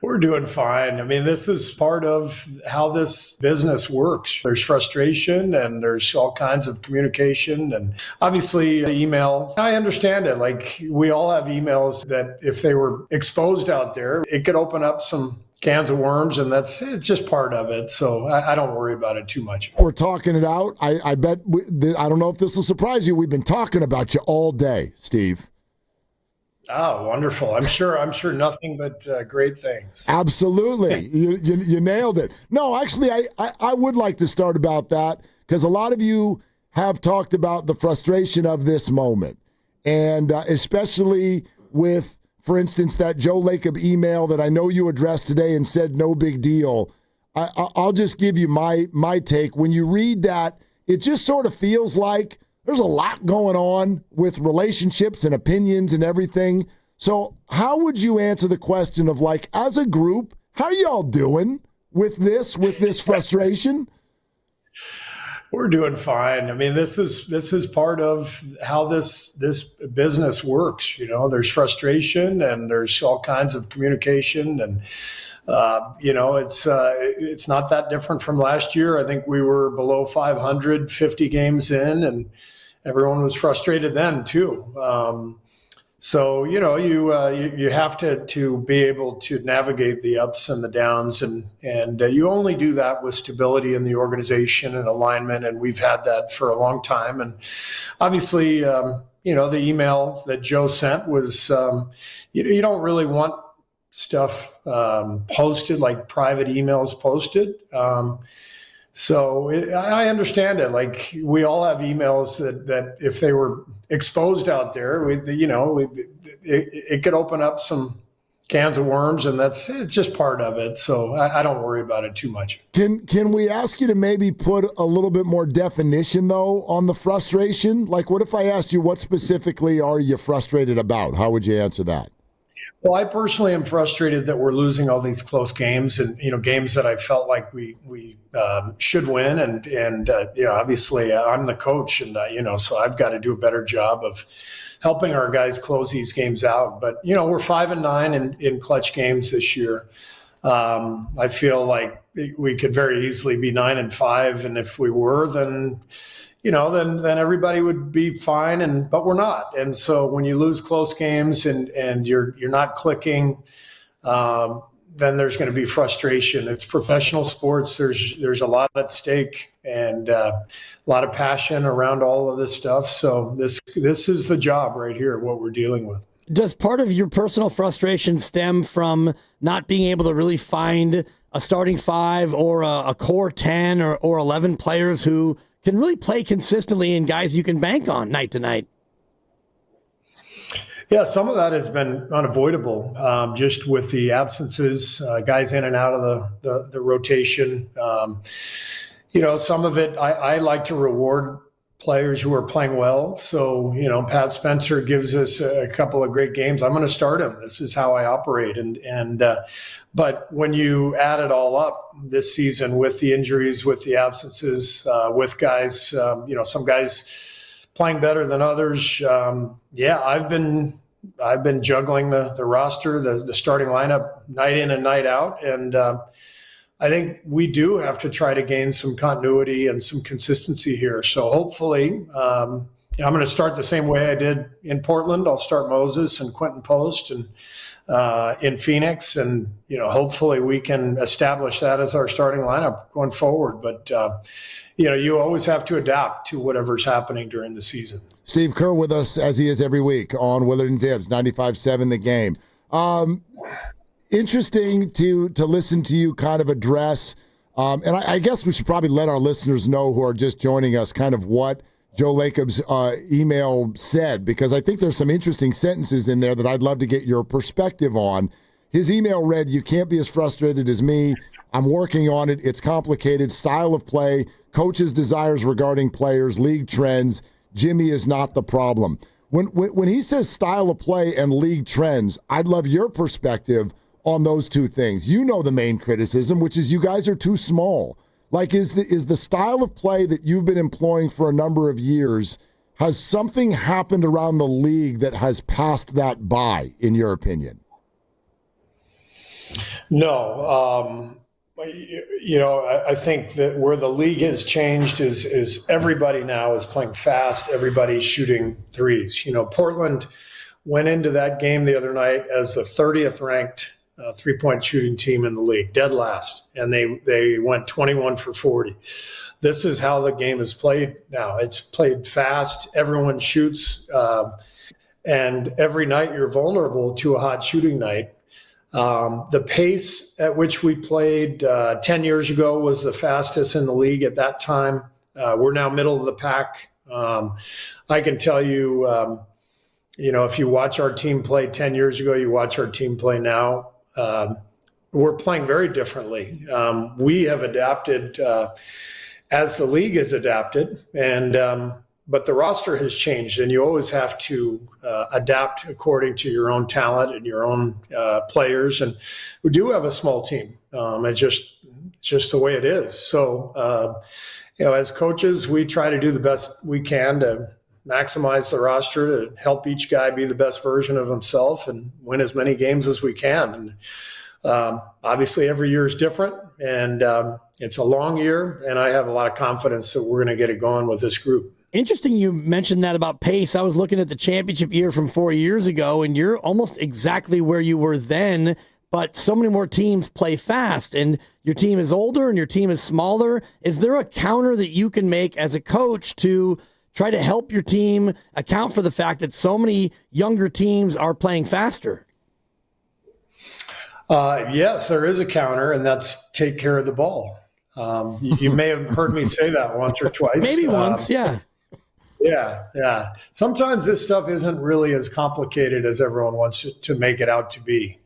We're doing fine. I mean, this is part of how this business works. There's frustration and there's all kinds of communication and obviously email. I understand it. Like we all have emails that if they were exposed out there, it could open up some cans of worms, and it's just part of it. So I don't worry about it too much. We're talking it out. I bet, I don't know if this will surprise you. We've been talking about you all day, Steve. Oh, wonderful. I'm sure nothing but great things. Absolutely. You nailed it. No, actually, I would like to start about that because a lot of you have talked about the frustration of this moment. And especially with, for instance, that Joe Lacob email that I know you addressed today and said no big deal. I'll just give you my take. When you read that, it just sort of feels like there's a lot going on with relationships and opinions and everything. So how would you answer the question of, like, as a group, how are y'all doing with this frustration? We're doing fine. I mean, this is part of how this business works. You know, there's frustration and there's all kinds of communication, and it's not that different from last year. I think we were below 500, 50 games in, and everyone was frustrated then too. So you have to be able to navigate the ups and the downs, and you only do that with stability in the organization and alignment. And we've had that for a long time. And obviously, the email that Joe sent was you don't really want stuff posted, like private emails posted. So I understand it. Like we all have emails that if they were exposed out there, it could open up some cans of worms, and it's just part of it. So I don't worry about it too much. Can we ask you to maybe put a little bit more definition though on the frustration? Like, what if I asked you what specifically are you frustrated about? How would you answer that? Well, I personally am frustrated that we're losing all these close games, and games that I felt like we should win, and obviously I'm the coach, and so I've got to do a better job of helping our guys close these games out. But we're 5-9 in clutch games this year. I feel like we could very easily be 9-5, and if we were, then everybody would be fine, but we're not. And so when you lose close games and you're not clicking, then there's going to be frustration. It's professional sports. There's a lot at stake and a lot of passion around all of this stuff. So this is the job right here, what we're dealing with. Does part of your personal frustration stem from not being able to really find a starting five or a core 10 or 11 players who can really play consistently and guys you can bank on night to night? Yeah, some of that has been unavoidable, just with the absences, guys in and out of the rotation. Some of it I like to reward players who are playing well. So, Pat Spencer gives us a couple of great games. I'm going to start him. This is how I operate. But when you add it all up this season with the injuries, with the absences, with guys, some guys playing better than others. I've been juggling the roster, the starting lineup night in and night out. And I think we do have to try to gain some continuity and some consistency here. So hopefully, I'm going to start the same way I did in Portland. I'll start Moses and Quinten Post and in Phoenix, and hopefully we can establish that as our starting lineup going forward. But you always have to adapt to whatever's happening during the season. Steve Kerr with us as he is every week on Willard and Tibbs 95.7 The Game. Interesting to listen to you kind of address, and I guess we should probably let our listeners know who are just joining us kind of what Joe Lacob's email said, because I think there's some interesting sentences in there that I'd love to get your perspective on. His email read, "You can't be as frustrated as me. I'm working on it. It's complicated. Style of play, coach's desires regarding players, league trends. Jimmy is not the problem." When he says style of play and league trends, I'd love your perspective on those two things. The main criticism, which is you guys are too small. Like, is the style of play that you've been employing for a number of years, has something happened around the league that has passed that by, in your opinion? No. I think that where the league has changed is everybody now is playing fast. Everybody's shooting threes. Portland went into that game the other night as the 30th ranked three-point shooting team in the league, dead last, and they went 21 for 40. This is how the game is played now. It's played fast. Everyone shoots, and every night you're vulnerable to a hot shooting night. The pace at which we played 10 years ago was the fastest in the league at that time. We're now middle of the pack. I can tell you, if you watch our team play 10 years ago, you watch our team play now, we're playing very differently. We have adapted as the league has adapted, but the roster has changed, and you always have to adapt according to your own talent and your own players. And we do have a small team. It's just the way it is. So, as coaches, we try to do the best we can to maximize the roster, to help each guy be the best version of himself and win as many games as we can. And obviously, every year is different, and it's a long year, and I have a lot of confidence that we're going to get it going with this group. Interesting you mentioned that about pace. I was looking at the championship year from 4 years ago, and you're almost exactly where you were then, but so many more teams play fast, and your team is older and your team is smaller. Is there a counter that you can make as a coach to try to help your team account for the fact that so many younger teams are playing faster? Yes, there is a counter, and that's take care of the ball. You may have heard me say that once or twice. Maybe once, yeah. Yeah. Sometimes this stuff isn't really as complicated as everyone wants it to make it out to be.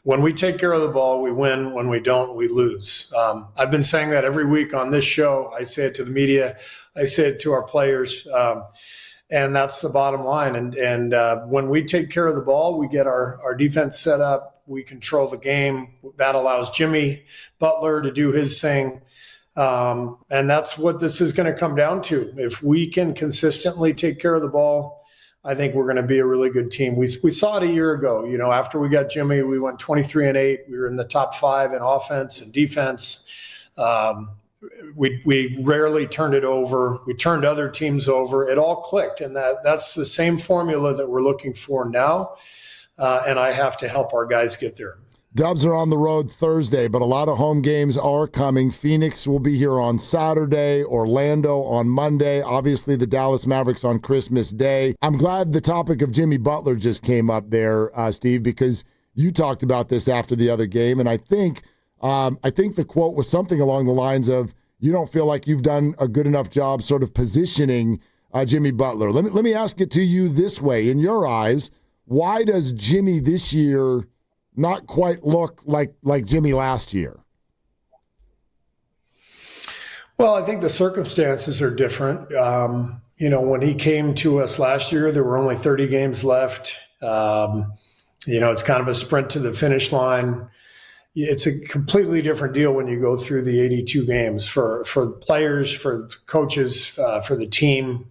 When we take care of the ball, we win. When we don't, we lose. I've been saying that every week on this show. I say it to the media. I say it to our players. And that's the bottom line. And when we take care of the ball, we get our defense set up. We control the game. That allows Jimmy Butler to do his thing. And that's what this is going to come down to. If we can consistently take care of the ball, I think we're going to be a really good team. We saw it a year ago. After we got Jimmy, we went 23-8. We were in the top 5 in offense and defense. We rarely turned it over. We turned other teams over. It all clicked, and that's the same formula that we're looking for now. And I have to help our guys get there. Dubs are on the road Thursday, but a lot of home games are coming. Phoenix will be here on Saturday, Orlando on Monday, obviously the Dallas Mavericks on Christmas Day. I'm glad the topic of Jimmy Butler just came up there, Steve, because you talked about this after the other game, and I think the quote was something along the lines of, you don't feel like you've done a good enough job sort of positioning Jimmy Butler. Let me ask it to you this way. In your eyes, why does Jimmy this year not quite look like Jimmy last year? Well, I think the circumstances are different. When he came to us last year, there were only 30 games left. It's kind of a sprint to the finish line. It's a completely different deal when you go through the 82 games for the players, for the coaches, for the team.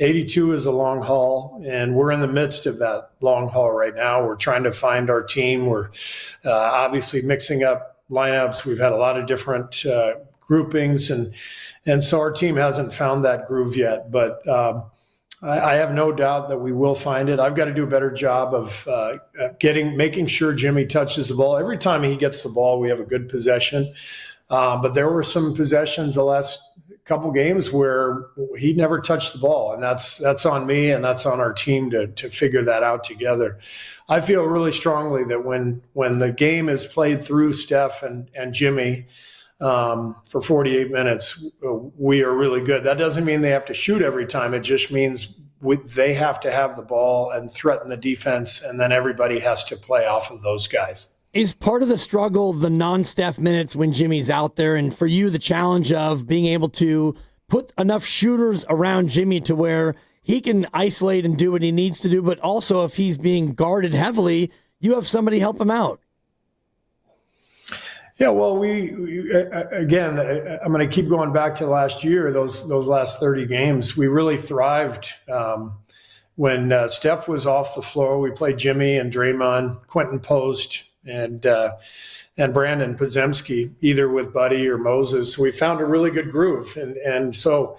82 is a long haul, and we're in the midst of that long haul right now. We're trying to find our team. We're obviously mixing up lineups. We've had a lot of different groupings, and so our team hasn't found that groove yet. But I have no doubt that we will find it. I've got to do a better job of making sure Jimmy touches the ball. Every time he gets the ball, we have a good possession. But there were some possessions the last couple games where he never touched the ball, and that's on me and that's on our team to figure that out together. I feel really strongly that when the game is played through Steph and Jimmy for 48 minutes, we are really good. That doesn't mean they have to shoot every time. It just means they have to have the ball and threaten the defense, and then everybody has to play off of those guys. Is part of the struggle the non-Steph minutes when Jimmy's out there, and for you the challenge of being able to put enough shooters around Jimmy to where he can isolate and do what he needs to do, but also if he's being guarded heavily, you have somebody help him out? Yeah, well, we again, I'm going to keep going back to last year, those last 30 games. We really thrived when Steph was off the floor. We played Jimmy and Draymond, Quinten post, and Brandon Podziemski, either with Buddy or Moses. We found a really good groove. And so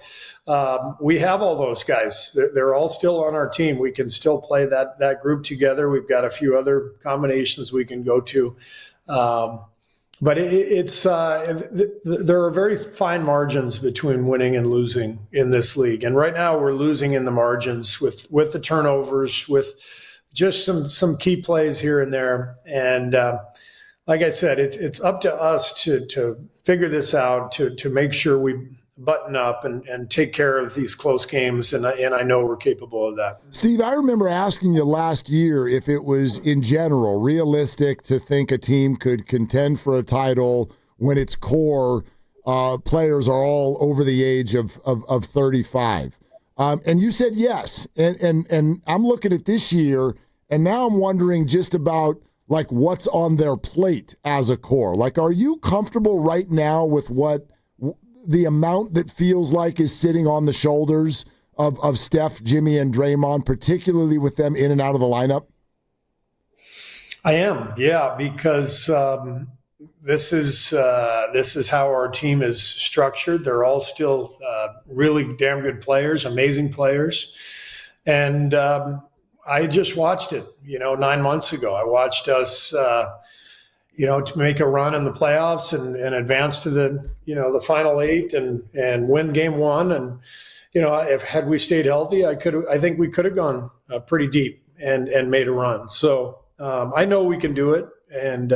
we have all those guys. They're all still on our team. We can still play that group together. We've got a few other combinations we can go to. But there are very fine margins between winning and losing in this league. And right now we're losing in the margins with the turnovers, with just some key plays here and there. And like I said, it's up to us to figure this out, to make sure we button up and take care of these close games. And I know we're capable of that. Steve, I remember asking you last year if it was, in general, realistic to think a team could contend for a title when its core players are all over the age of 35. And you said yes. And I'm looking at this year, and now I'm wondering just about like what's on their plate as a core. Like, are you comfortable right now with what the amount that feels like is sitting on the shoulders of Steph, Jimmy, and Draymond, particularly with them in and out of the lineup? I am, yeah, because this is how our team is structured. They're all still really damn good players, amazing players, and I just watched it, 9 months ago. I watched us, to make a run in the playoffs and advance to the final 8 and win game 1. And, had we stayed healthy, I think we could have gone pretty deep and made a run. So I know we can do it. And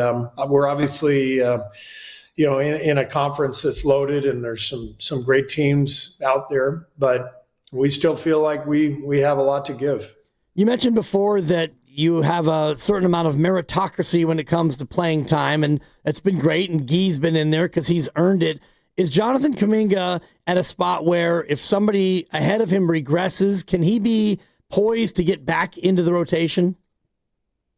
we're obviously, in a conference that's loaded, and there's some great teams out there, but we still feel like we have a lot to give. You mentioned before that you have a certain amount of meritocracy when it comes to playing time, and it's been great, and Guy's been in there because he's earned it. Is Jonathan Kuminga at a spot where if somebody ahead of him regresses, can he be poised to get back into the rotation?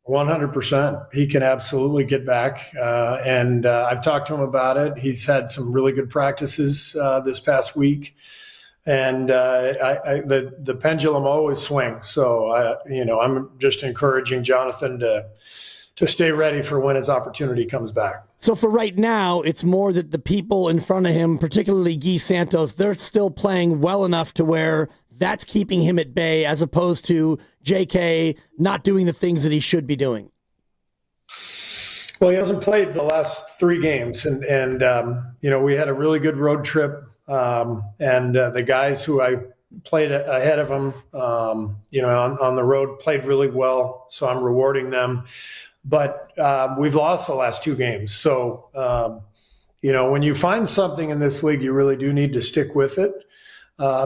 100%. He can absolutely get back, and I've talked to him about it. He's had some really good practices this past week. And the pendulum always swings. So, I'm just encouraging Jonathan to stay ready for when his opportunity comes back. So for right now, it's more that the people in front of him, particularly Guy Santos, they're still playing well enough to where that's keeping him at bay, as opposed to JK not doing the things that he should be doing. Well, he hasn't played the last 3 games. And we had a really good road trip. And the guys who I played ahead of him, on the road played really well. So I'm rewarding them. But we've lost the last 2 games. So, when you find something in this league, you really do need to stick with it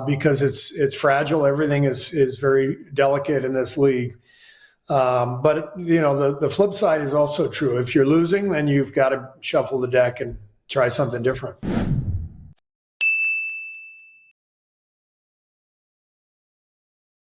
because it's fragile. Everything is very delicate in this league. But, the flip side is also true. If you're losing, then you've got to shuffle the deck and try something different.